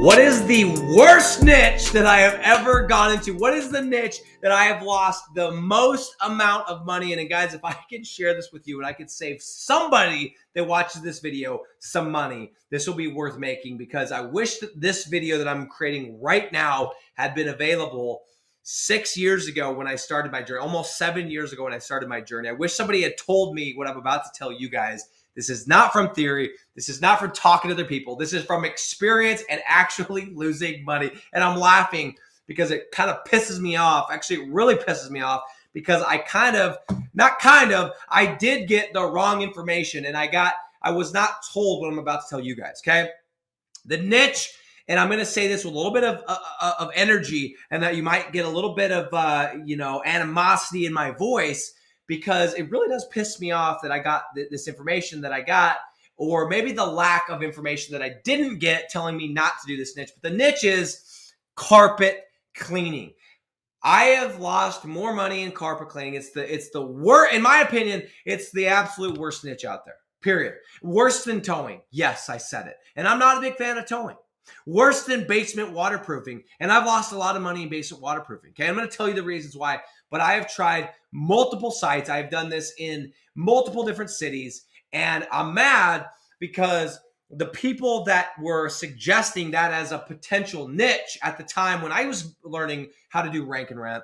What is the worst niche that I have ever gone into? What is the niche that I have lost the most amount of money in? And guys, if I can share this with you and I could save somebody that watches this video some money, this will be worth making, because I wish that this video that I'm creating right now had been available 6 years ago when I started my journey, almost 7 years ago when I started my journey. I wish somebody had told me what I'm about to tell you guys. This is not from theory. This is not from talking to other people. This is from experience and actually losing money. And I'm laughing because it kind of pisses me off. Actually, it really pisses me off because I did get the wrong information, and I was not told what I'm about to tell you guys, okay? The niche, and I'm going to say this with a little bit of energy, and that you might get a little bit of, animosity in my voice, because it really does piss me off that I got this information that I got, or maybe the lack of information that I didn't get telling me not to do this niche. But the niche is carpet cleaning. I have lost more money in carpet cleaning. It's the worst, in my opinion, it's the absolute worst niche out there, period. Worse than towing. Yes, I said it. And I'm not a big fan of towing. Worse than basement waterproofing. And I've lost a lot of money in basement waterproofing. Okay, I'm going to tell you the reasons why. But I have tried multiple sites. I've done this in multiple different cities. And I'm mad because the people that were suggesting that as a potential niche at the time when I was learning how to do rank and rent,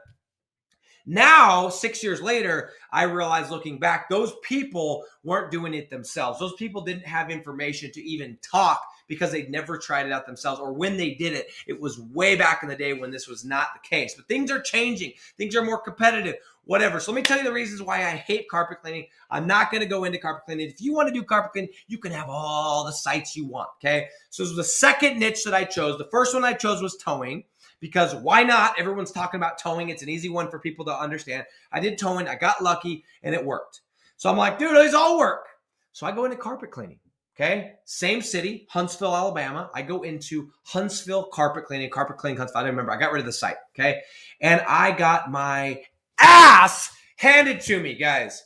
now, 6 years later, I realized, looking back, those people weren't doing it themselves. Those people didn't have information to even talk because they'd never tried it out themselves, or when they did it, it was way back in the day when this was not the case. But things are changing. Things are more competitive, whatever. So let me tell you the reasons why I hate carpet cleaning. I'm not going to go into carpet cleaning. If you want to do carpet cleaning, you can have all the sites you want, okay? So this was the second niche that I chose. The first one I chose was towing. Because why not? Everyone's talking about towing. It's an easy one for people to understand. I did towing. I got lucky, and it worked. So I'm like, dude, these all work. So I go into carpet cleaning, okay? Same city, Huntsville, Alabama. I go into Huntsville carpet cleaning Huntsville. I don't remember. I got rid of the site, okay? And I got my ass handed to me, guys.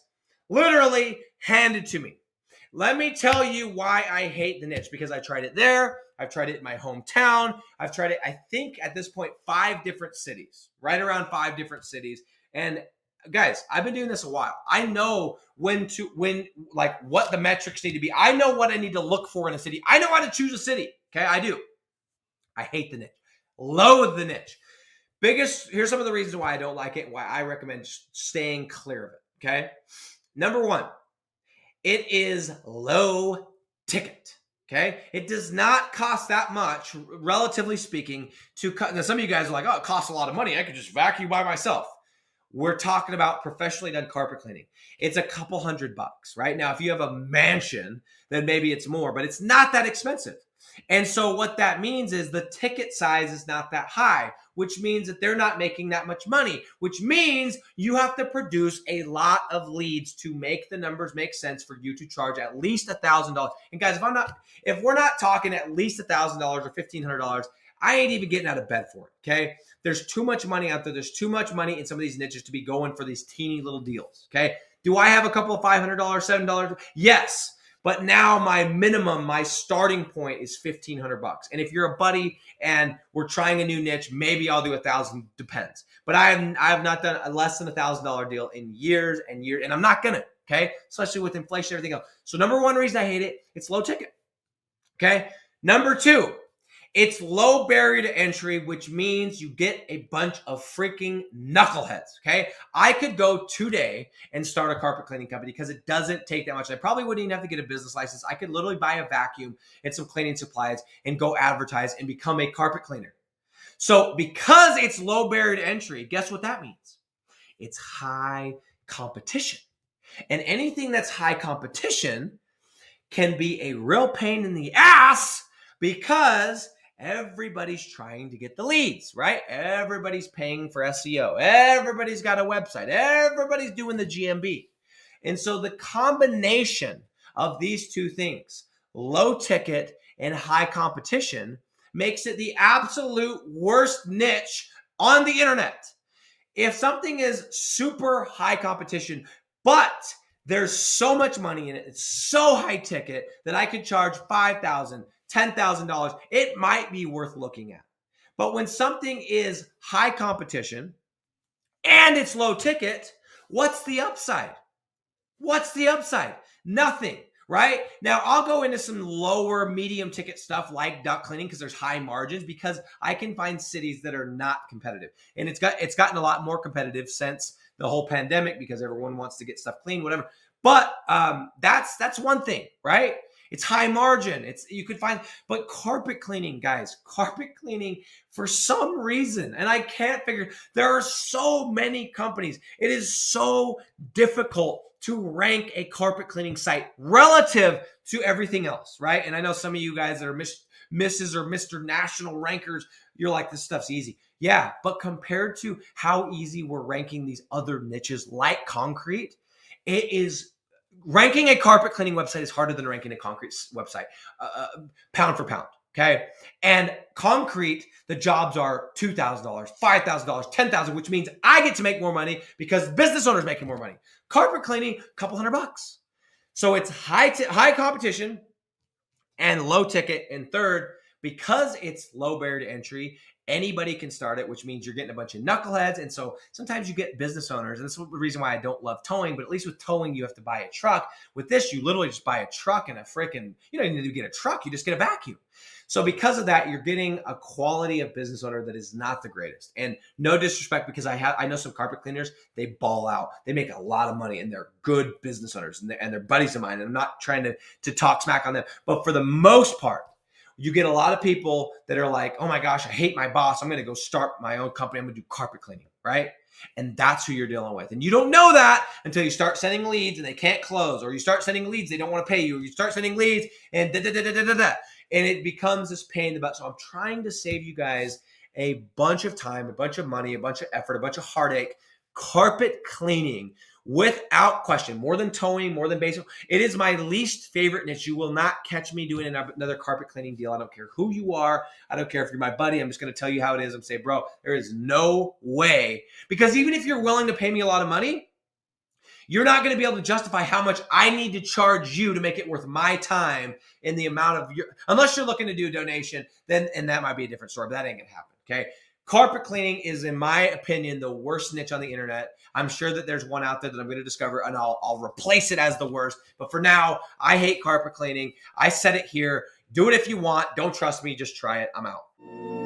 Literally handed to me. Let me tell you why I hate the niche. Because I tried it there. I've tried it in my hometown. I've tried it, I think, at this point, 5 different cities, right around 5 different cities. And guys, I've been doing this a while. I know what the metrics need to be. I know what I need to look for in a city. I know how to choose a city. Okay, I do. I hate the niche. Loathe the niche. Here's some of the reasons why I don't like it, why I recommend staying clear of it. Okay. Number 1, it is low ticket. Okay, it does not cost that much, relatively speaking, to cut. Now, some of you guys are like, oh, it costs a lot of money. I could just vacuum by myself. We're talking about professionally done carpet cleaning. It's a couple $100, right? Now, if you have a mansion, then maybe it's more, but it's not that expensive. And so what that means is the ticket size is not that high, which means that they're not making that much money, which means you have to produce a lot of leads to make the numbers make sense for you to charge at least $1,000. And guys, if we're not talking at least $1,000 or $1,500, I ain't even getting out of bed for it, okay? There's too much money out there. There's too much money in some of these niches to be going for these teeny little deals, okay? Do I have a couple of $500, $7? Yes. But now my starting point is $1,500. And if you're a buddy and we're trying a new niche, maybe I'll do $1,000, depends. But I have not done a less than $1,000 deal in years and years, and I'm not gonna, okay? Especially with inflation and everything else. So number 1 reason I hate it, it's low ticket, okay? Number 2, it's low barrier to entry, which means you get a bunch of freaking knuckleheads, okay? I could go today and start a carpet cleaning company because it doesn't take that much. I probably wouldn't even have to get a business license. I could literally buy a vacuum and some cleaning supplies and go advertise and become a carpet cleaner. So because it's low barrier to entry, guess what that means? It's high competition. And anything that's high competition can be a real pain in the ass because everybody's trying to get the leads, right? Everybody's paying for SEO. Everybody's got a website. Everybody's doing the GMB. And so the combination of these two things, low ticket and high competition, makes it the absolute worst niche on the internet. If something is super high competition, but there's so much money in it, it's so high ticket that I could charge $5,000, $10,000, it might be worth looking at. But when something is high competition and it's low ticket, what's the upside? What's the upside? Nothing, right? Now, I'll go into some lower medium ticket stuff like duct cleaning because there's high margins, because I can find cities that are not competitive. And it's gotten a lot more competitive since the whole pandemic because everyone wants to get stuff clean, whatever. But that's one thing, right? It's high margin. You could find, but carpet cleaning, guys, carpet cleaning for some reason, and I can't figure, there are so many companies. It is so difficult to rank a carpet cleaning site relative to everything else, right? And I know some of you guys that are Mrs. or Mr. National rankers, you're like, this stuff's easy. Yeah, but compared to how easy we're ranking these other niches like concrete, it is, ranking a carpet cleaning website is harder than ranking a concrete website, pound for pound. Okay. And concrete, the jobs are $2,000, $5,000, $10,000, which means I get to make more money because business owners making more money. Carpet cleaning, a couple $100. So it's high competition and low ticket. And third, because it's low barrier to entry, anybody can start it, which means you're getting a bunch of knuckleheads. And so sometimes you get business owners, and this is the reason why I don't love towing, but at least with towing, you have to buy a truck. With this, you literally just buy a truck and you don't even need to get a truck, you just get a vacuum. So because of that, you're getting a quality of business owner that is not the greatest. And no disrespect, because I know some carpet cleaners, they ball out. They make a lot of money and they're good business owners and they're buddies of mine. And I'm not trying to talk smack on them, but for the most part, you get a lot of people that are like, oh my gosh, I hate my boss. I'm going to go start my own company. I'm going to do carpet cleaning, right? And that's who you're dealing with. And you don't know that until you start sending leads and they can't close, or you start sending leads, they don't want to pay you, or you start sending leads and da-da-da-da-da-da. And it becomes this pain in the butt. So I'm trying to save you guys a bunch of time, a bunch of money, a bunch of effort, a bunch of heartache. Carpet cleaning, without question, more than towing, more than basic. It is my least favorite niche. You will not catch me doing another carpet cleaning deal. I don't care who you are. I don't care if you're my buddy. I'm just going to tell you how it is. I'm saying, bro, there is no way. Because even if you're willing to pay me a lot of money, you're not going to be able to justify how much I need to charge you to make it worth my time in the amount of unless you're looking to do a donation, then, and that might be a different story, but that ain't going to happen. Okay. Carpet cleaning is, in my opinion, the worst niche on the internet. I'm sure that there's one out there that I'm going to discover, and I'll replace it as the worst. But for now, I hate carpet cleaning. I said it here. Do it if you want. Don't trust me. Just try it. I'm out.